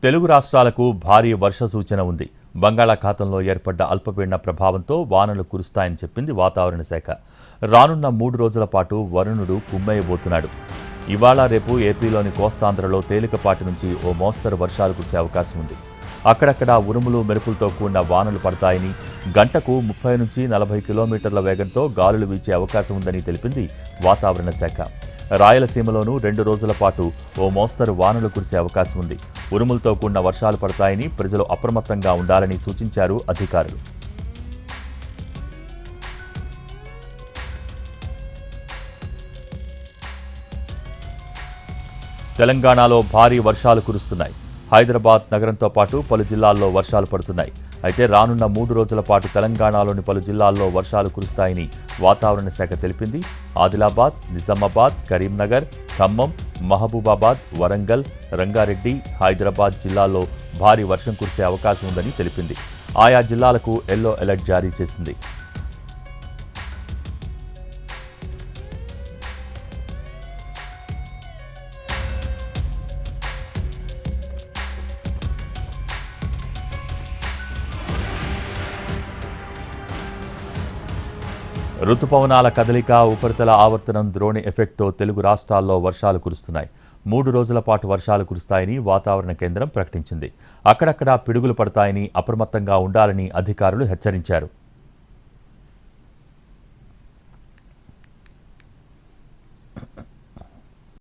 తెలుగు రాష్ట్రాలకు భారీ వర్ష సూచన ఉంది. బంగాళాఖాతంలో ఏర్పడ్డ అల్పపీడన ప్రభావంతో వానలు కురుస్తాయని చెప్పింది వాతావరణ శాఖ. రానున్న 3 రోజుల పాటు వరుణుడు కుమ్మేయబోతున్నాడు. ఇవాళ రేపు ఏపీలోని కోస్తాంధ్రలో తేలికపాటి నుంచి ఓ మోస్తరు వర్షాలు కురిసే అవకాశం ఉంది. అక్కడక్కడ ఉరుములు మెరుపులతో కూడిన వానలు పడతాయని, గంటకు 30 నుంచి 40 కిలోమీటర్ల వేగంతో గాలులు వీచే అవకాశం ఉందని తెలిపింది వాతావరణ శాఖ. రాయలసీమలోనూ 2 రోజుల పాటు ఓ మోస్తరు వానలు కురిసే అవకాశం ఉంది. ఉరుములతో కూడిన వర్షాలు పడతాయని, ప్రజలు అప్రమత్తంగా ఉండాలని సూచించారు అధికారులు. తెలంగాణలో భారీ వర్షాలు కురుస్తున్నాయి. హైదరాబాద్ నగరంతో పాటు పలు జిల్లాల్లో వర్షాలు పడుతున్నాయి. అయితే రానున్న 3 రోజుల పాటు తెలంగాణలోని పలు జిల్లాల్లో వర్షాలు కురుస్తాయని వాతావరణ శాఖ తెలిపింది. ఆదిలాబాద్, నిజామాబాద్, కరీంనగర్, ఖమ్మం, మహబూబాబాద్, వరంగల్, రంగారెడ్డి, హైదరాబాద్ జిల్లాల్లో భారీ వర్షం కురిసే అవకాశం ఉందని తెలిపింది. ఆయా జిల్లాలకు ఎల్లో అలర్ట్ జారీ చేసింది. రుతుపవనాల కదలిక, ఉపరితల ఆవర్తనం, ద్రోణి ఎఫెక్ట్తో తెలుగు రాష్ట్రాల్లో వర్షాలు కురుస్తున్నాయి. 3 రోజుల పాటు వర్షాలు కురుస్తాయని వాతావరణ కేంద్రం ప్రకటించింది. అక్కడక్కడా పిడుగులు పడతాయని, అప్రమత్తంగా ఉండాలని అధికారులు హెచ్చరించారు.